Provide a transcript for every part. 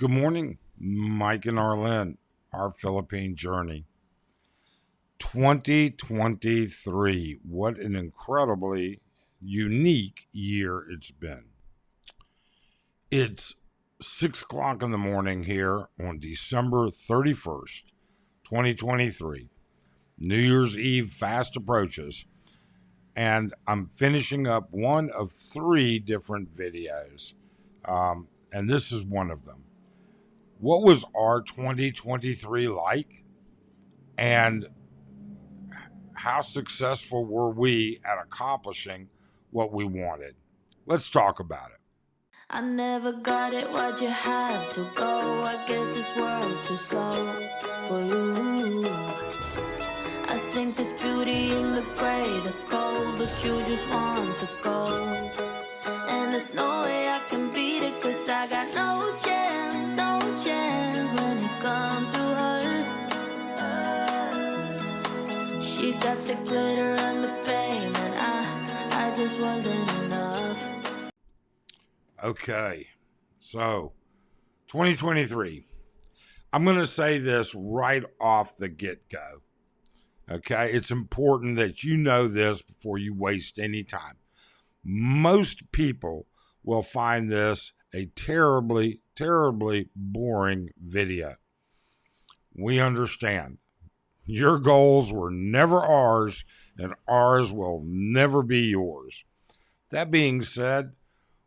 Good morning, Mike and Arlen, our Philippine journey. 2023. What an incredibly unique year it's been. It's 6 o'clock in the morning here on December 31st, 2023. New Year's Eve fast approaches, and I'm finishing up one of three different videos, and this is one of them. What was our 2023 like? And how successful were we at accomplishing what we wanted? Let's talk about it. I never got it, why'd you have to go? I guess this world's too slow for you. I think there's beauty in the gray, the cold, but you just want the gold. And there's no way I can beat it, cause I got no chance when it comes to her. She got the glitter and the fame, and I just wasn't enough. Okay, so 2023. I'm going to say this right off the get-go. Okay, it's important that you know this before you waste any time. Most people will find this a terribly, terribly boring video. We understand. Your goals were never ours, and ours will never be yours. That being said,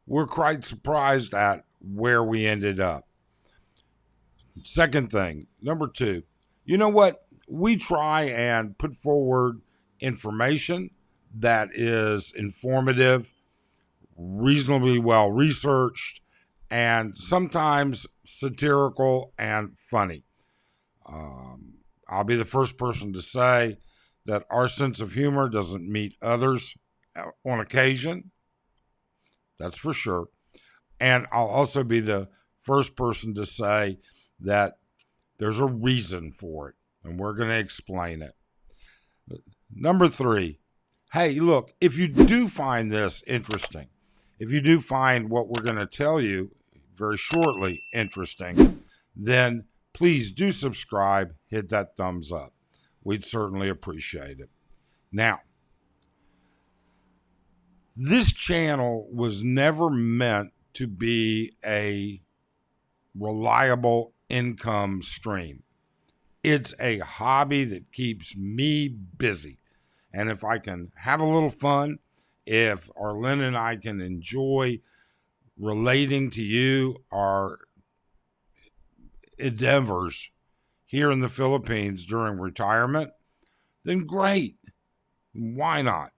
we're quite surprised at where we ended up. Second thing, number two, you know what? We try and put forward information that is informative, reasonably well researched, and sometimes satirical and funny. I'll be the first person to say that our sense of humor doesn't meet others on occasion. That's for sure. And I'll also be the first person to say that there's a reason for it, and we're going to explain it. Number three, hey, look, if you do find this interesting, if you do find what we're going to tell you very shortly interesting, then please do subscribe, hit that thumbs up. We'd certainly appreciate it. Now, this channel was never meant to be a reliable income stream. It's a hobby that keeps me busy. And if I can have a little fun, if Arlen and I can enjoy relating to you our endeavors here in the Philippines during retirement, then great. Why not?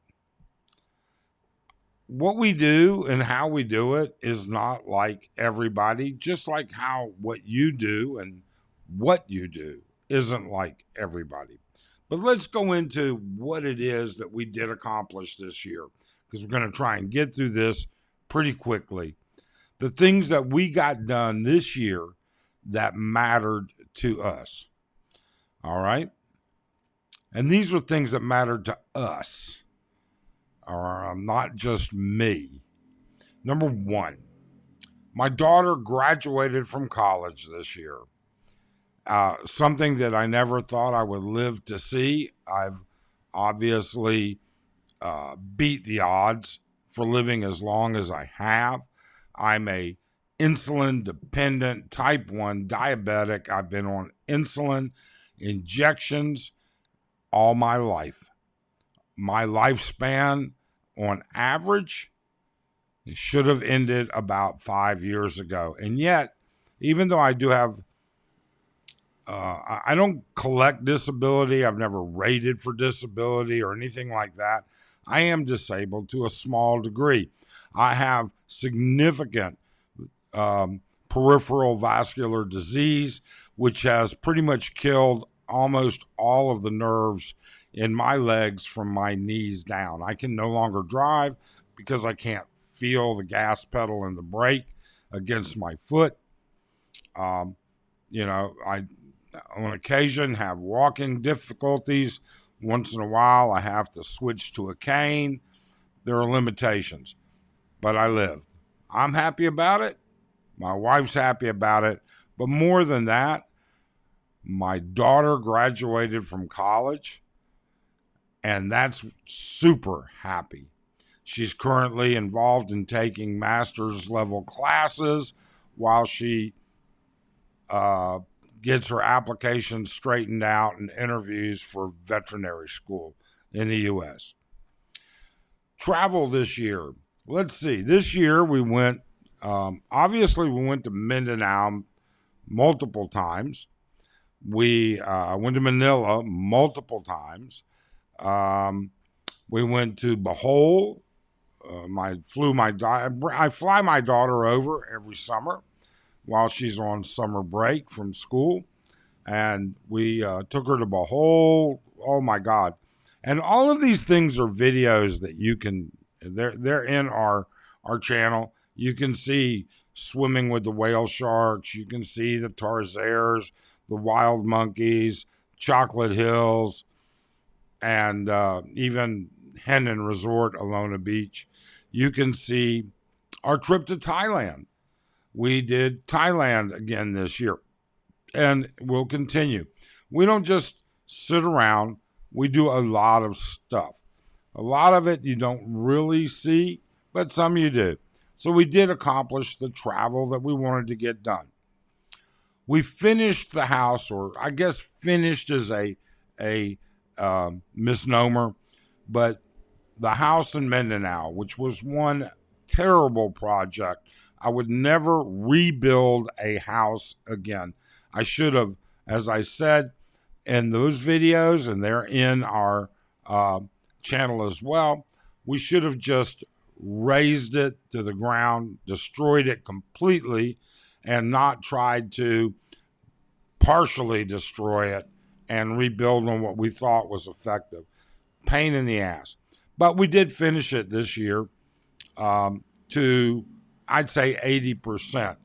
What we do and how we do it is not like everybody, just like how what you do and what you do isn't like everybody. But let's go into what it is that we did accomplish this year, because we're going to try and get through this pretty quickly. The things that we got done this year that mattered to us. All right? And these were things that mattered to us, or not just me. Number one, my daughter graduated from college this year. Something that I never thought I would live to see. I've obviously beat the odds for living as long as I have. I'm a insulin dependent type 1 diabetic. I've been on insulin injections all my life. My lifespan on average should have ended about 5 years ago. And yet, even though I do have I don't collect disability. I've never rated for disability or anything like that. I am disabled to a small degree. I have significant peripheral vascular disease, which has pretty much killed almost all of the nerves in my legs from my knees down. I can no longer drive because I can't feel the gas pedal and the brake against my foot. I on occasion have walking difficulties. Once in a while, I have to switch to a cane. There are limitations, but I lived. I'm happy about it. My wife's happy about it, But more than that, my daughter graduated from college, and that's super happy. She's currently involved in taking master's level classes while she gets her application straightened out and interviews for veterinary school in the U.S. Travel this year. Let's see. This year we went, obviously, we went to Mindanao multiple times. We went to Manila multiple times. We went to Bohol. I fly my daughter over every summer while she's on summer break from school, and we took her to Bohol. Oh my God! And all of these things are videos that you can. They're in our channel. You can see swimming with the whale sharks. You can see the tarsiers, the wild monkeys, chocolate hills, and even Henan Resort, Alona Beach. You can see our trip to Thailand. We did Thailand again this year, and we'll continue. We don't just sit around. We do a lot of stuff. A lot of it you don't really see, but some you do. So we did accomplish the travel that we wanted to get done. We finished the house, or I guess finished is a misnomer, but the house in Mindanao, which was one terrible project. I would never rebuild a house again. I should have, as I said in those videos, and they're in our channel as well, we should have just razed it to the ground, destroyed it completely, and not tried to partially destroy it and rebuild on what we thought was effective. Pain in the ass. But we did finish it this year to, I'd say, 80%.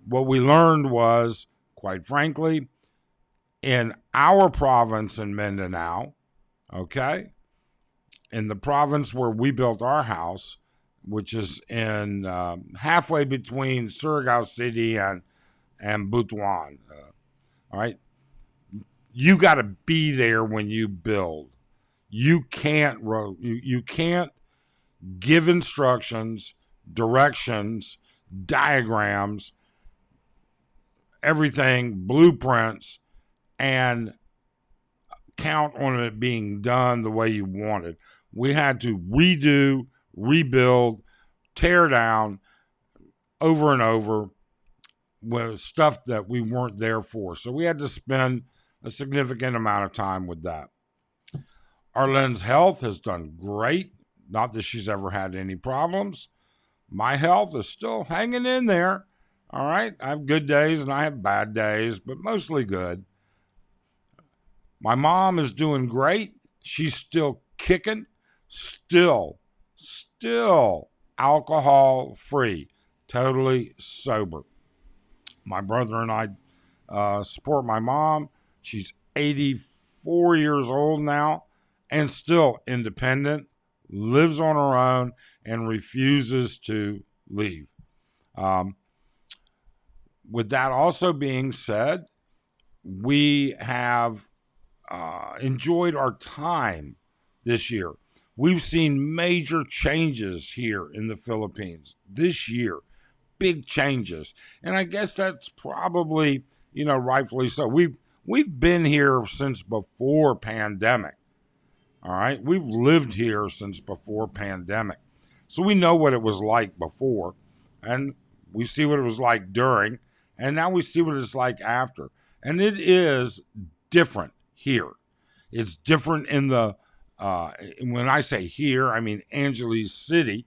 What we learned was, quite frankly, in our province in Mindanao, okay, in the province where we built our house, which is in halfway between Surigao City and Butuan, all right, you got to be there when you build. You can't give instructions, directions, diagrams, everything, blueprints, and count on it being done the way you wanted. We had to redo, rebuild, tear down over and over with stuff that we weren't there for. So we had to spend a significant amount of time with that. Arlene's health has done great. Not that she's ever had any problems. My health is still hanging in there. All right. I have good days and I have bad days, but mostly good. My mom is doing great. She's still kicking, still alcohol free, totally sober. My brother and I support my mom. She's 84 years old now and still independent, lives on her own, and refuses to leave. With that also being said, we have enjoyed our time this year. We've seen major changes here in the Philippines this year, big changes. And I guess that's probably, rightfully so. We've been here since before pandemic. All right. We've lived here since before pandemic. So we know what it was like before, and we see what it was like during, and now we see what it's like after. And it is different here. It's different in the, when I say here, I mean Angeles City,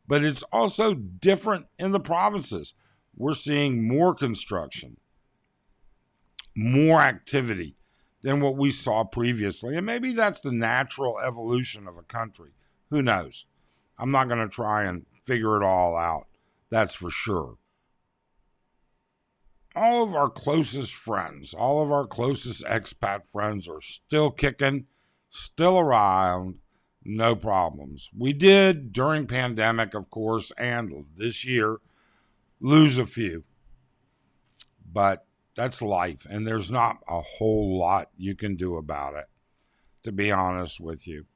but it's also different in the provinces. We're seeing more construction, more activity than what we saw previously. And maybe that's the natural evolution of a country. Who knows? I'm not going to try and figure it all out. That's for sure. All of our closest friends, all of our closest expat friends are still kicking, still around, no problems. We did, during pandemic, of course, and this year, lose a few. But that's life, and there's not a whole lot you can do about it, to be honest with you.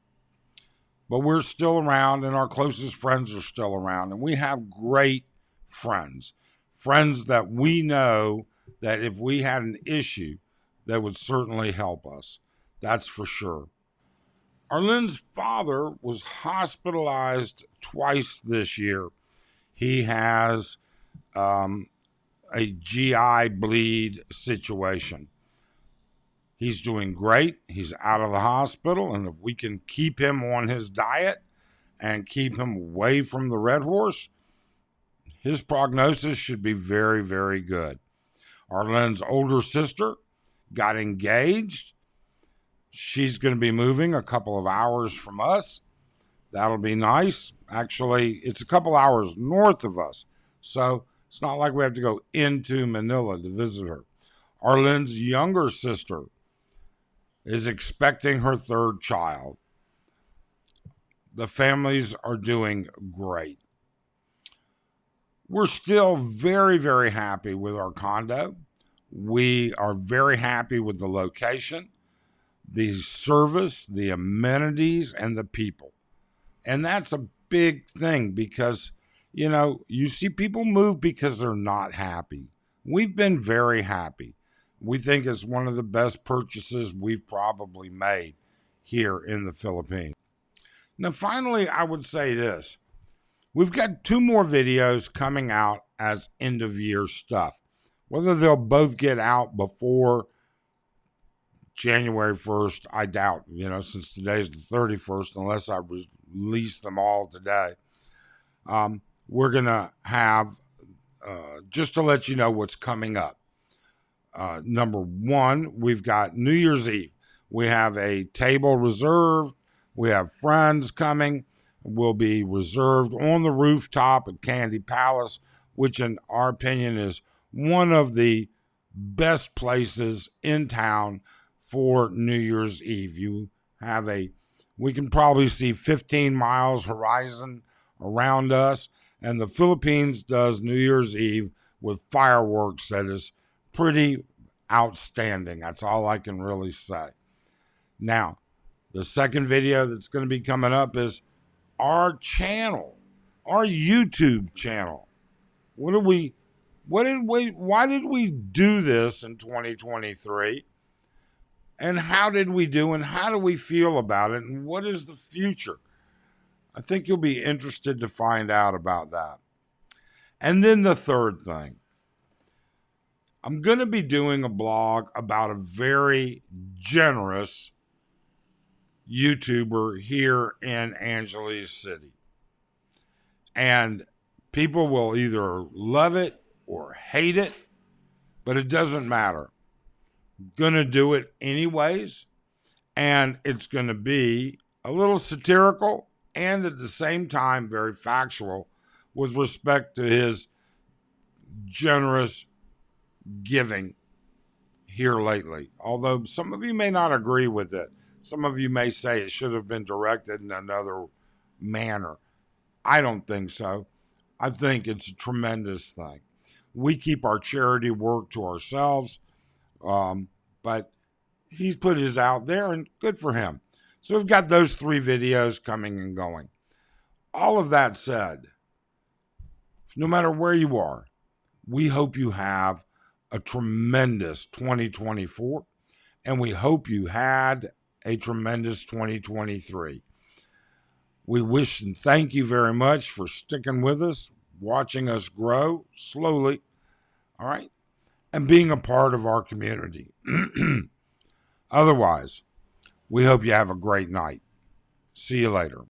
But we're still around, and our closest friends are still around, and we have great friends. Friends that we know that if we had an issue, that would certainly help us. That's for sure. Arlene's father was hospitalized twice this year. He has a GI bleed situation. He's doing great. He's out of the hospital, and if we can keep him on his diet and keep him away from the red horse, his prognosis should be very, very good. Arlene's older sister got engaged. She's going to be moving a couple of hours from us. That'll be nice. Actually, it's a couple hours north of us, so it's not like we have to go into Manila to visit her. Arlene's younger sister is expecting her third child. The families are doing great. We're still very, very happy with our condo. We are very happy with the location, the service, the amenities, and the people. And that's a big thing because, you see people move because they're not happy. We've been very happy. We think it's one of the best purchases we've probably made here in the Philippines. Now, finally, I would say this. We've got 2 more videos coming out as end-of-year stuff. Whether they'll both get out before January 1st, I doubt, since today's the 31st, unless I release them all today. We're going to have, just to let you know what's coming up. Number 1, we've got New Year's Eve. We have a table reserved. We have friends coming. We'll be reserved on the rooftop at Candy Palace, which in our opinion is one of the best places in town for New Year's Eve. We can probably see 15 miles horizon around us, and the Philippines does New Year's Eve with fireworks that is pretty outstanding. That's all I can really say. Now, the second video that's going to be coming up is our channel, our YouTube channel. Why did we do this in 2023? And how did we do, and how do we feel about it, and what is the future? I think you'll be interested to find out about that. And then the third thing, I'm going to be doing a blog about a very generous YouTuber here in Angeles City. And people will either love it or hate it, but it doesn't matter. I'm going to do it anyways, and it's going to be a little satirical and at the same time very factual with respect to his generous giving here lately. Although some of you may not agree with it. Some of you may say it should have been directed in another manner. I don't think so. I think it's a tremendous thing. We keep our charity work to ourselves, but he's put his out there, and good for him. So we've got those 3 videos coming and going. All of that said, no matter where you are, we hope you have a tremendous 2024, and we hope you had a tremendous 2023. We wish and thank you very much for sticking with us, watching us grow slowly, all right, and being a part of our community. Otherwise, we hope you have a great night. See you later.